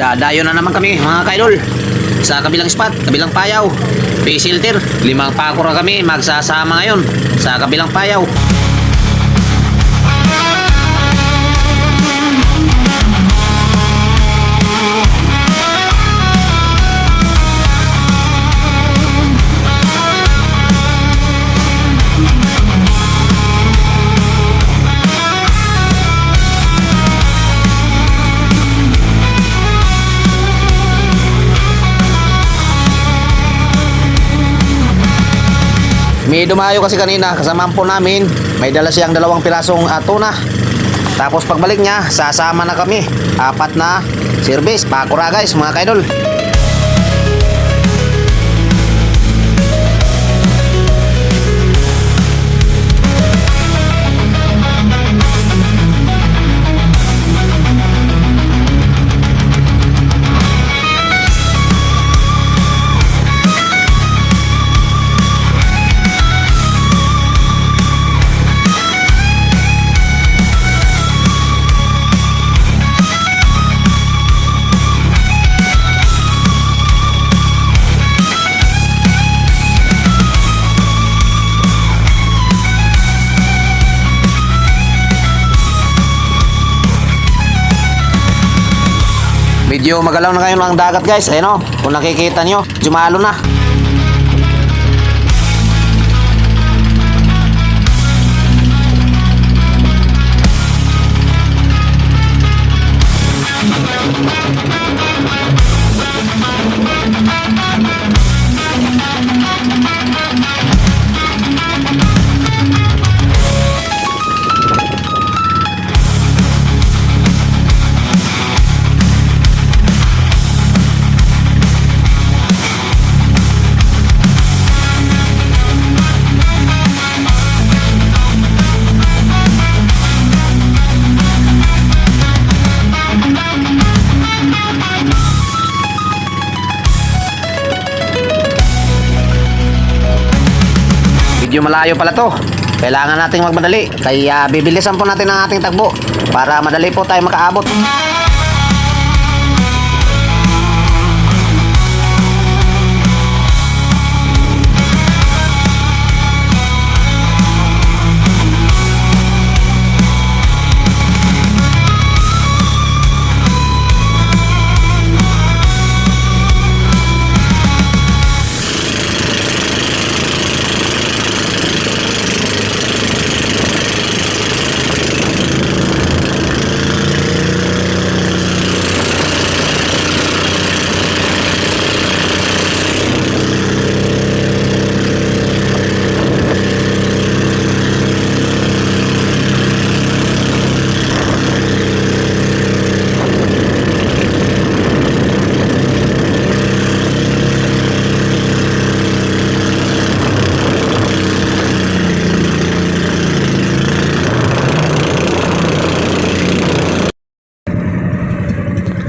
Dadayo na naman kami mga kaidol sa kabilang spot, kabilang payaw, P-Silter. 5 pako na kami magsasama ngayon sa kabilang payaw. May dumayo kasi kanina, kasamahan po namin. May dala siyang 2 pirasong tuna. Tapos pagbalik niya, sasama na kami. 4 na service. Pakura guys mga kaidol. Medyo magalaw na ngayon ang dagat guys. Ayun o, kung nakikita nyo, jumalo na. Medyo malayo pala to. Kailangan nating magmadali. Kaya bibilisan po natin ang ating takbo para madali po tayo makaabot.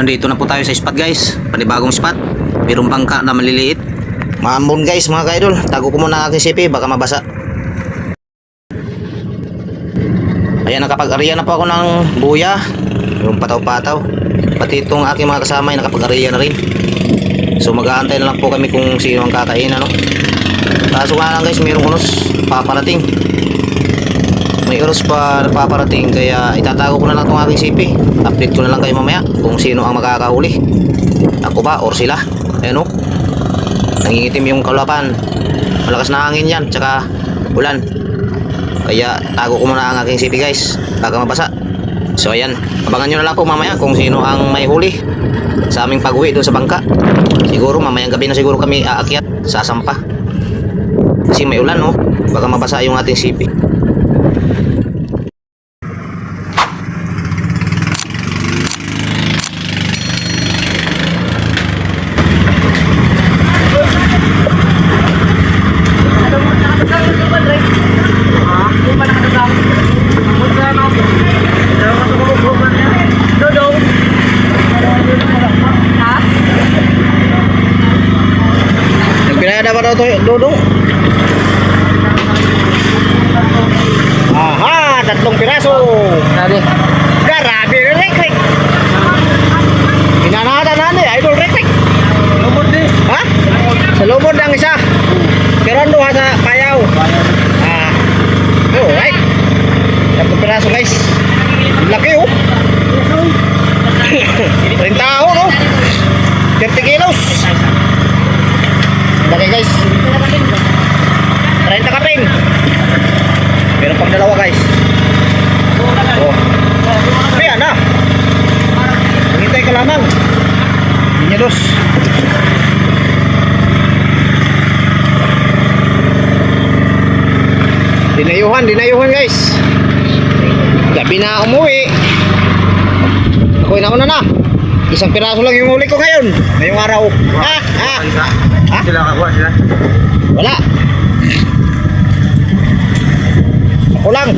Nandito na po tayo sa spot guys, panibagong spot. Mayroong bangka na maliliit. Maambon guys mga kaidol. Tago ko muna ang aking sipi, baka mabasa. Ayan, nakapag-ariya na po ako ng buya, yung pataw-pataw. Pati itong aking mga kasama ay nakapag-ariya na rin. So mag-aantay na lang po kami kung sino ang kakain, ano. Kaso nga lang guys, mayroong unos paparating. May oras pa napaparating, kaya itatago ko na lang itong aking sipi. Update ko na lang kayo mamaya kung sino ang makakahuli, ako ba or sila. Ayan o, nangingitim yung kaulapan. Malakas na hangin yan, tsaka ulan. Kaya tago ko muna ang aking sipi guys, baka mabasa. So ayan, abangan nyo na lang po mamaya kung sino ang may huli sa aming pag-uwi doon sa bangka. Siguro mamayang gabi na siguro kami aakyat sa Sampa, kasi may ulan o, baka mabasa yung ating sipi. daw to, Dudong. Aha, 3 piraso. Grabe, Rek. Inanatan na ni, idol Rek. Lumod di. Ha? Sa lumod ang isa. Pero ano sa payaw? Ah. Oh, right. 3 piraso guys. Laki oh. 30 tao no? 30 kilos. Laki guys. 30 ka rin. Meron pang dalawa guys. Oh. Ayan na. Hintay ka lamang. Linya 2. Dinayuhan guys. Gabi na umuwi. Ako inauna na. 1 piraso lang yung huli ko ngayon. Ngayong araw. Ha? Sila kakuha sila. Wala. Ako lang.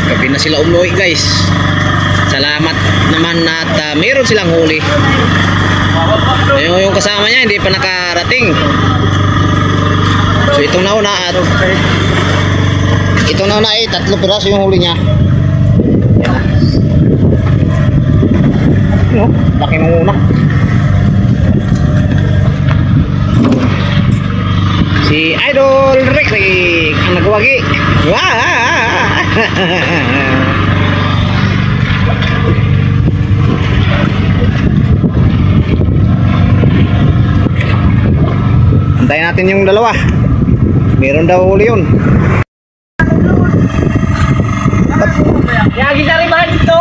Gabi na sila umuwi guys. Salamat naman at meron silang huli. Yung kasama niya hindi pa nakarating. So itong nauna at itong nauna ay 3 piraso yung huli niya. Yan. No, laki ng una. Si Idol Rick ang nagwagi. Wah! Antayin natin yung dalawa. Meron daw huli yun. Yagi sa ribahan dito.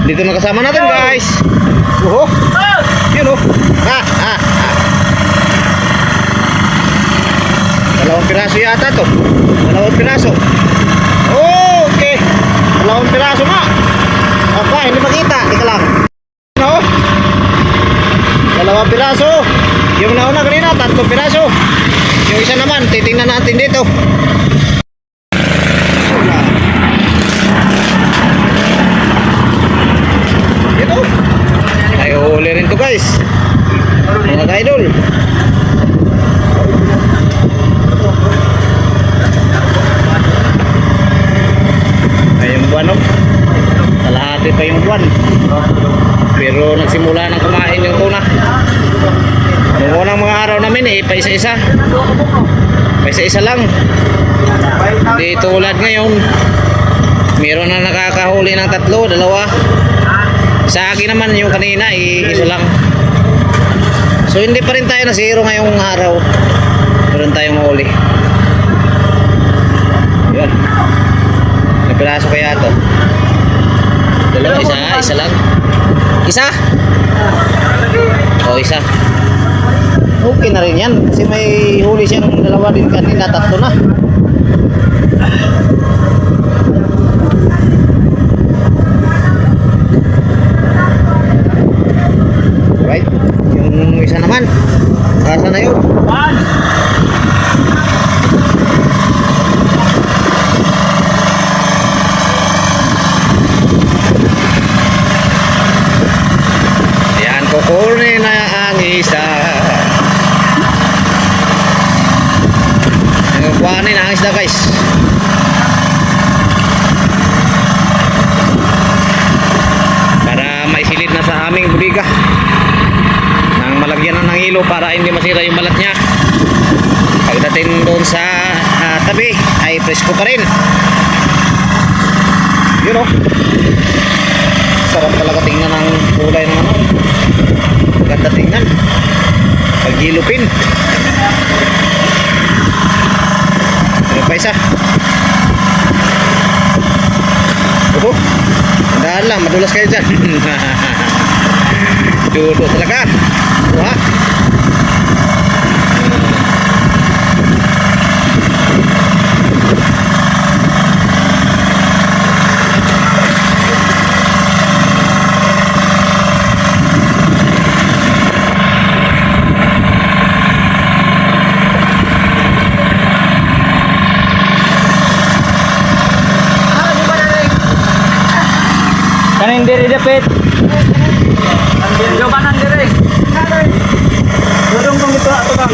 Dito na kasama natin guys. Oho. Yun oh. Dalawang piraso yata to. 2 piraso. Okay. 2 piraso nga. Okay, hindi makita. Ika lang. No? 2 piraso. Yung nauna kanina 3 piraso. Yung isa naman titingnan natin dito. Huli rin to guys, mga idol. Ay yung buwan oh, kalahati pa yung buwan, pero nagsimula ng kumain yung tuna. Noong unang mga araw namin pa isa-isa lang, hindi tulad ngayon. Meron na nakakahuli ng 3, 2. Sa akin naman yung kanina isa lang. So hindi pa rin tayo na zero ngayong araw. Meron tayong mahuli. Yun. May piraso kaya to. Dalawa, isa lang. Isa? O isa. Okay na rin yan. Kasi may huli siyang 2 din kanina, 3 na. Right? Yung isa naman. Asa na yun? kanin ang isda guys. Para maisilid na sa aming budiga. Nang malagyan na ng hilo para hindi masira yung balat niya. Pagdating doon sa tabi ay presko pa rin. Yun o. Sarap talaga tingnan ng kulay ng ano. Ganda tingnan. Paghilupin. Ano pa isa? Opo. Dahan lang, madulas kayo dyan. Dudo talaga. Wah. Kaning diri dapat. Coba nang diri. Dorong kong ito ato kang.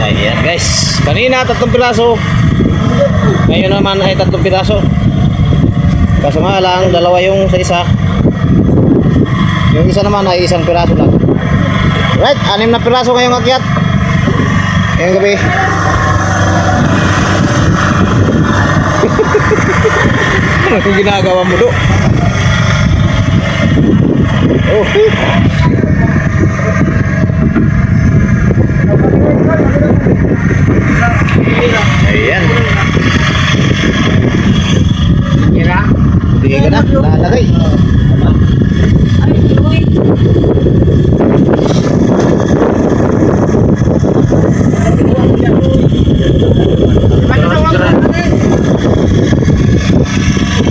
Ayan guys. Kanina 3 piraso. Ngayon naman ay 3 piraso. Kaso nga lang, 2 yung sa isa. Yung isa naman ay 1 piraso lang. Right, 6 na piraso ngayong akyat. Ngayong gabi. Ano yung ginagawa mo do? Okay. Ayan. Kira. Hindi ka na, lalagay.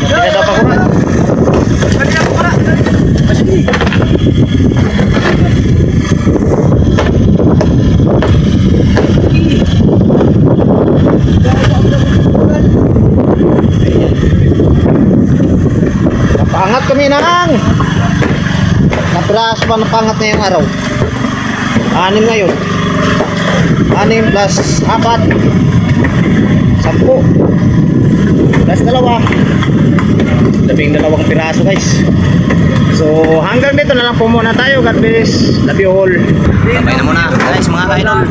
Tidak dapat kurang. Napangat kami nang napiraso pa napangat na yung araw. 6 ngayon. 6 plus 4 10 plus 2 12 piraso guys. So hanggang dito na lang po muna tayo. God bless. Love you all. Bye na muna guys mga kainol.